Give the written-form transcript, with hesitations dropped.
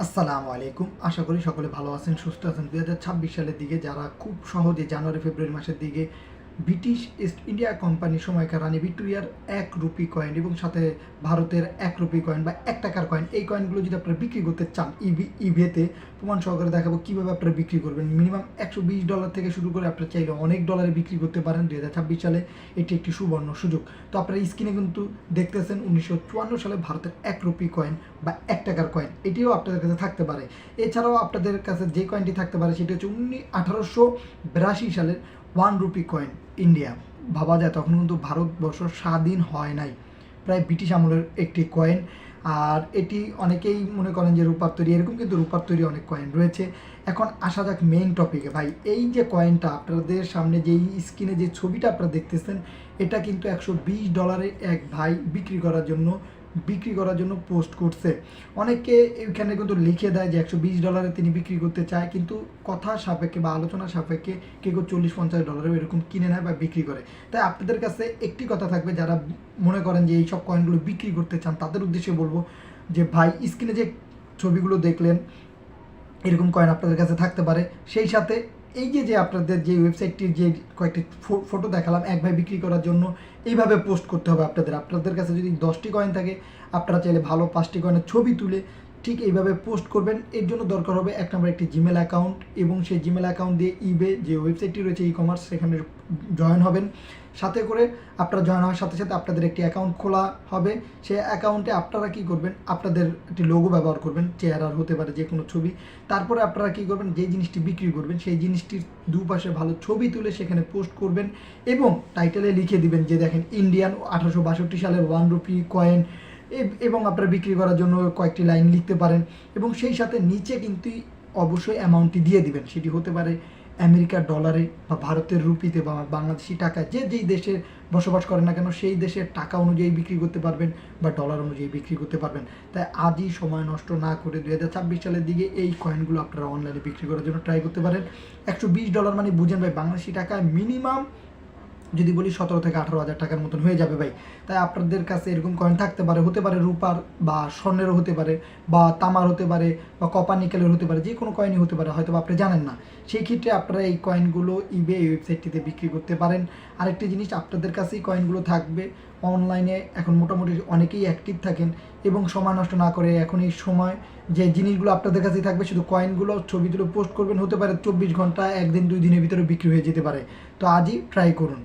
আসসালামু আলাইকুম। আশা করি সকলে ভালো আছেন, সুস্থ আছেন। 2026 সালের দিকে যারা খুব সহজে জানুয়ারি ফেব্রুয়ারি মাসের দিকে ব্রিটিশ ইস্ট ইন্ডিয়া কোম্পানির সময়কার রানী ভিক্টোরিয়ার 1 রুপি কয়েন এবং সাথে ভারতের 1 রুপি কয়েন বা 1 টাকার কয়েন, এই কয়েনগুলো যদি আপনারা বিক্রি করতে চান ইবেতে, প্রমাণ সহকারে দেখাবো কীভাবে আপনারা বিক্রি করবেন। মিনিমাম $120 থেকে শুরু করে আপনারা চাইলে অনেক ডলারে বিক্রি করতে পারেন 2026 সালে। এটি একটি সুবর্ণ সুযোগ। তো আপনারা স্ক্রিনে কিন্তু দেখতেছেন 1954 সালে ভারতের 1 রুপি কয়েন বা 1 টাকার কয়েন, এটিও আপনাদের কাছে থাকতে পারে। এছাড়াও আপনাদের কাছে যে কয়েনটি থাকতে পারে সেটি হচ্ছে 1882 সালের 1 রুপি কয়েন ইন্ডিয়া। ভাবা যায় তখন কিন্তু ভারতবর্ষ স্বাধীন হয় নাই, প্রায় ব্রিটিশ আমলের একটি কয়েন। আর এটি অনেকেই মনে করেন যে রূপার তৈরি, এরকম কিন্তু রূপার তৈরি অনেক কয়েন রয়েছে। এখন আসা যাক মেইন টপিকে। ভাই, এই যে কয়েনটা আপনাদের সামনে যেই স্ক্রিনে যে ছবিটা আপনারা দেখতেছেন, এটা কিন্তু $120 এক ভাই বিক্রি করার জন্য পোস্ট করছে। অনেকে এখানে কিন্তু লিখে দেয় যে $120 তিনি বিক্রি করতে চায়, কিন্তু কথা সাপেক্ষে বা আলোচনা সাপেক্ষে কেউ $40-50 এরকম কিনে নেয় বা বিক্রি করে। তাই আপনাদের কাছে একটি কথা থাকবে, যারা মনে করেন যে এই সব কয়েনগুলো বিক্রি করতে চান তাদের উদ্দেশ্যে বলবো যে ভাই, স্ক্রিনে যে ছবিগুলো দেখলেন এরকম কয়েন আপনাদের কাছে থাকতে পারে। সেই সাথে এই যে আপনাদের যে ওয়েবসাইটটির যে কয়েকটি ফটো দেখালাম এক ভাই বিক্রি করার জন্য, এইভাবে পোস্ট করতে হবে আপনাদের কাছে যদি 10টি কয়েন থাকে, আপনারা চাইলে ভালো 5টি কয়েনের ছবি তুলে ঠিক এইভাবে পোস্ট করবেন। এর জন্য দরকার হবে 1 নম্বর একটি জিমেল অ্যাকাউন্ট, এবং সেই জিমেল অ্যাকাউন্ট দিয়ে ইবে যে ওয়েবসাইটটি রয়েছে ই কমার্স, সেখানে জয়েন হবেন। সাথে করে আপনারা জয়েন হওয়ার সাথে সাথে আপনাদের একটি অ্যাকাউন্ট খোলা হবে। সেই অ্যাকাউন্টে আপনারা কী করবেন, আপনাদের একটি লোগো ব্যবহার করবেন, চেহারার হতে পারে যে কোনো ছবি। তারপরে আপনারা কী করবেন, যে জিনিসটি বিক্রি করবেন সেই জিনিসটির দুপাশে ভালো ছবি তুলে সেখানে পোস্ট করবেন এবং টাইটেলে লিখে দিবেন যে দেখেন ইন্ডিয়ান 1862 সালের 1 রুপি কয়েন, এবং আপনারা বিক্রি করার জন্য কয়েকটি লাইন লিখতে পারেন। এবং সেই সাথে নিচে কিন্তু অবশ্যই অ্যামাউন্টটি দিয়ে দিবেন, সেটি হতে পারে আমেরিকার ডলারে বা ভারতের রুপিতে বা বাংলাদেশি টাকায়, যেই দেশে বসবাস করেন না কেন সেই দেশের টাকা অনুযায়ী বিক্রি করতে পারবেন বা ডলার অনুযায়ী বিক্রি করতে পারবেন। তাই আজই সময় নষ্ট না করে 2026 সালের দিকে এই কয়েনগুলো আপনারা অনলাইনে বিক্রি করার জন্য ট্রাই করতে পারেন। $120 মানে বুঝেন ভাই, বাংলাদেশি টাকায় মিনিমাম যদি বলি 17 থেকে 18 হাজার টাকার মতন হয়ে যাবে ভাই। তাই আপনাদের কাছে এরকম কয়েন থাকতে পারে, হতে পারে রূপার বা স্বর্ণেরও হতে পারে বা তামার হতে পারে বা কপার নিকেলের হতে পারে, যে কোনো কয়েনই হতে পারে, হয়তো আপনি জানেন না। সেই ক্ষেত্রে আপনারা এই কয়েনগুলো ইবে এই ওয়েবসাইটটিতে বিক্রি করতে পারেন। আরেকটি জিনিস, আপনাদের কাছেই কয়েনগুলো থাকবে। অনলাইনে এখন মোটামুটি অনেকেই অ্যাক্টিভ থাকেন এবং সময় নষ্ট না করে এখন এই সময় যে জিনিসগুলো আপনাদের কাছেই থাকবে, শুধু কয়েনগুলো ছবি তুলে পোস্ট করবেন, হতে পারে 24 ঘন্টা, 1 দিন 2 দিনের ভিতরে বিক্রি হয়ে যেতে পারে। তো আজই ট্রাই করুন।